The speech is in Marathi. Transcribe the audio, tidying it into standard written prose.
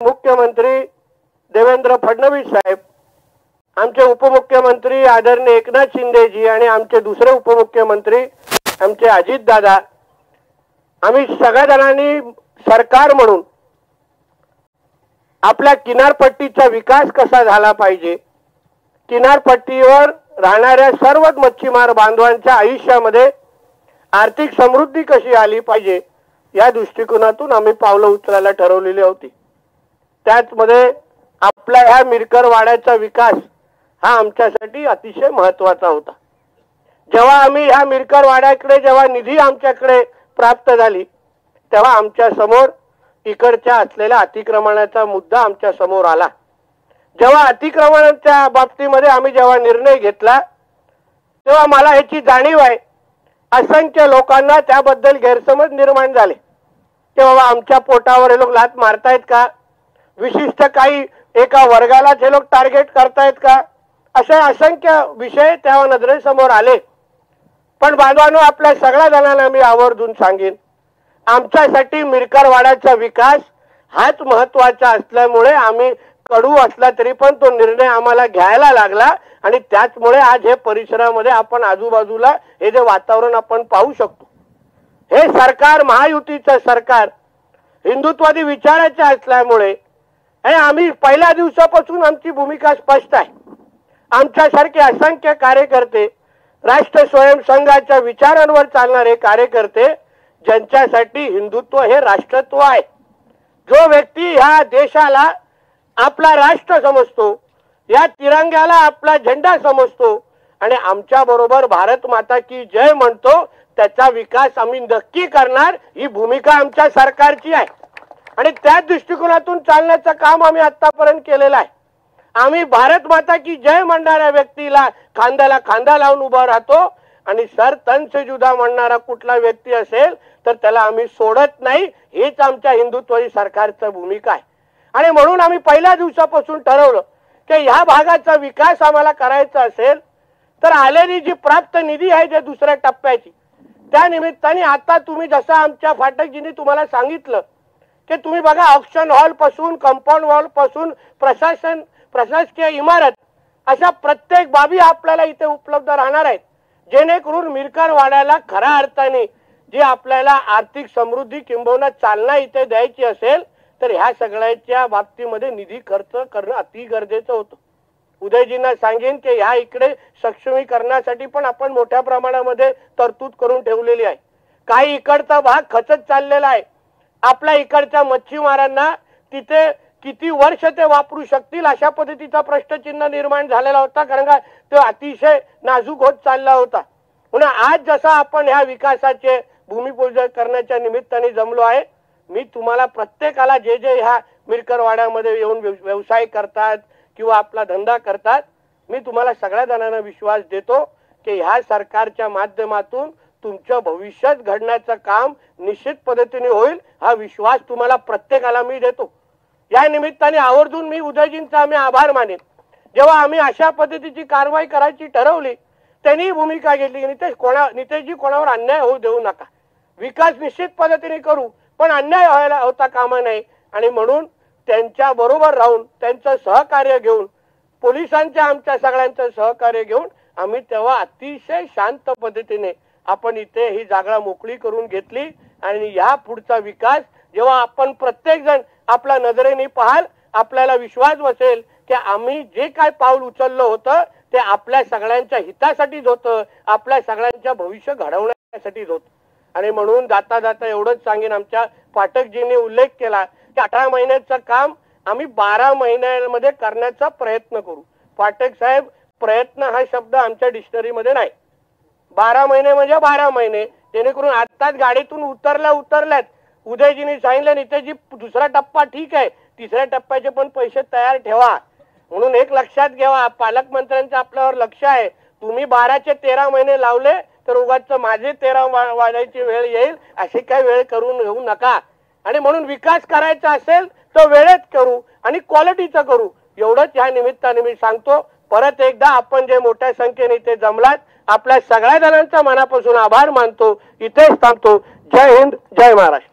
मुख्यमंत्री देवेंद्र फडणवीस साहेब, आमचे उपमुख्यमंत्री आदरणीय एकनाथ शिंदेजी आणि आमचे दुसरे उपमुख्यमंत्री आमचे अजित दादा, आम्ही सगळ्या जणांनी सरकार म्हणून आपल्या किनारपट्टीचा विकास कसा झाला पाहिजे, किनारपट्टीवर राहणाऱ्या सर्व मच्छीमार बांधवांच्या आयुष्यामध्ये आर्थिक समृद्धी कशी आली पाहिजे या दृष्टिकोनातून आम्ही पावलं उचलायला ठरवलेली होती। त्यामध्ये आपला ह्या मिरकर वाड्याचा विकास हा आमच्यासाठी अतिशय महत्त्वाचा होता। जेव्हा आम्ही ह्या मिरकर वाड्याकडे जेव्हा निधी आमच्याकडे प्राप्त झाली तेव्हा आमच्या समोर इकडच्या असलेल्या अतिक्रमणाचा मुद्दा आमच्या समोर आला। जेव्हा अतिक्रमणाच्या बाबतीमध्ये आम्ही जेव्हा निर्णय घेतला तेव्हा मला ह्याची जाणीव आहे, असंख्य लोकांना त्याबद्दल गैरसमज निर्माण झाले की बाबा आमच्या पोटावर हे लोक लाथ मारतायत का, विशिष्ट काही एका वर्गालाच हे लोक टार्गेट करतायत का, असे असंख्य विषय त्या नजरेसमोर आले। पण बांधवांनो, आपल्या सगळ्या जणांना मी आवर्जून सांगेन, आमच्यासाठी मिरकर वाड्याचा विकास हाच महत्त्वाचा असल्यामुळे आम्ही कडू असला तरी पण तो निर्णय आम्हाला घ्यायला लागला आणि त्याचमुळे आज हे परिसरामध्ये आपण आजूबाजूला हे जे वातावरण आपण पाहू शकतो, हे सरकार महायुतीचं सरकार हिंदुत्ववादी विचाराचे असल्यामुळे हे आम्ही पहिल्या दिवसापासून आमची भूमिका स्पष्ट आहे। आमच्यासारखे असंख्य कार्यकर्ते, राष्ट्र स्वयंसंघाच्या विचारांवर चालणारे कार्यकर्ते, ज्यांच्यासाठी हिंदुत्व हे राष्ट्रत्व आहे, जो व्यक्ती ह्या देशाला आपला राष्ट्र समजतो, या तिरंग्याला आपला झेंडा समजतो आणि आमच्या बरोबर भारत माता की जय म्हणतो, त्याचा विकास आम्ही नक्की करणार, ही भूमिका आमच्या सरकारची आहे आणि त्या दृष्टिकोनातून चालण्याचं काम आम्ही आतापर्यंत केलेलं आहे। आम्ही भारत माता की जय म्हणणाऱ्या व्यक्तीला खांद्याला खांदा लावून उभा राहतो आणि सर तन से जुदा म्हणणारा कुठला व्यक्ती असेल तर त्याला आम्ही सोडत नाही, हेच आमच्या हिंदुत्ववादी सरकारची भूमिका आहे। आणि म्हणून आम्ही पहिल्या दिवसापासून ठरवलं की ह्या भागाचा विकास आम्हाला करायचा असेल तर आलेली जी प्राप्त निधी आहे जे दुसऱ्या टप्प्याची, त्या निमित्ताने आता तुम्ही जसं आमच्या फाटकजींनी तुम्हाला सांगितलं की तुम्ही बघा, ऑक्शन हॉल पासून कंपाऊंड वॉल पासून प्रशासकीय इमारत अशा प्रत्येक बाबी आपल्याला इथे उपलब्ध राहणार आहेत, जेणेकरून मिरकर वाड्याला खऱ्या अर्थाने जी आपल्याला आर्थिक समृद्धी किंबहुना चालना इथे द्यायची असेल तर ह्या सगळ्याच्या बाबतीमध्ये निधी खर्च करणं अति गरजेचं होतं। उदयजींना सांगेन की ह्या इकडे सक्षमीकरणासाठी पण आपण मोठ्या प्रमाणामध्ये तरतूद करून ठेवलेली आहे। काही इकडचा भाग खचत चाललेला आहे, आपल्या इकडच्या मच्छीमारांना तिथे किती वर्ष ते वापरू शकतील अशा पद्धतीचा प्रश्नचिन्ह निर्माण झालेला होता, कारण का तो अतिशय नाजूक होत चालला होता। म्हणून आज जसा आपण ह्या विकासाचे भूमिपूजन करण्याच्या निमित्ताने जमलो आहे, मी तुम्हाला प्रत्येकाला जे जे ह्या मिरकर वाड्यामध्ये येऊन व्यवसाय करतात किंवा आपला धंदा करतात, मी तुम्हाला सगळ्या जणांना विश्वास देतो की ह्या सरकारच्या माध्यमातून तुमचं भविष्यात घडण्याचं काम निश्चित पद्धतीने होईल, हा विश्वास तुम्हाला प्रत्येकाला मी देतो। या निमित्ताने आवर्जून मी उदयजींचा आम्ही आभार मानेन, जेव्हा आम्ही अशा पद्धतीची कारवाई करायची ठरवली त्यांनी भूमिका घेतली, नितेशजी कोणावर अन्याय होऊ देऊ नका, विकास निश्चित पद्धतीने करू पण अन्याय व्हायला होता कामा नये आणि म्हणून त्यांच्या बरोबर राहून त्यांचं सहकार्य घेऊन, पोलिसांच्या आमच्या सगळ्यांचं सहकार्य घेऊन आम्ही तेव्हा अतिशय शांत पद्धतीने आपण इथे ही जागा मोकळी करून घेतली आणि या पुढचा विकास जेव्हा आपण प्रत्येक जण आपल्या नजरेने पाहाल, आपल्याला विश्वास बसेल की आम्ही जे काय पाऊल उचललं होतं ते आपल्या सगळ्यांच्या हितासाठीच होतं, आपल्या सगळ्यांच्या भविष्य घडवण्यासाठीच होतं। आणि म्हणून जाता जाता एवढंच सांगेन, आमच्या पाठकजींनी उल्लेख केला की 18 महिन्याचं काम आम्ही 12 महिन्यांमध्ये करण्याचा प्रयत्न करू। पाठक साहेब, प्रयत्न हा शब्द आमच्या डिक्शनरीमध्ये नाही, 12 महिने म्हणजे 12 महिने, जेणेकरून आत्ताच गाडीतून उतरल्यात उदयजींनी सांगितलं नितेशजी दुसरा टप्पा ठीक आहे, तिसऱ्या टप्प्याचे पण पैसे तयार ठेवा। म्हणून एक लक्षात घ्यावा, पालकमंत्र्यांचं आपल्यावर लक्ष आहे, तुम्ही 12चे 13 महिने लावले तर उगाच माझे 13 वाजायची वेळ येईल, अशी काही वेळ करून घेऊ नका। आणि म्हणून विकास करायचा असेल तो वेळेत करू आणि क्वालिटीचा करू, एवढंच या निमित्ताने मी सांगतो। परत एकदा आपण जे मोठ्या संख्येने इथे जमलात, आपल्या सगळ्या जणांचा मनापासून आभार मानतो, इथेच थांबतो। जय हिंद, जय महाराष्ट्र।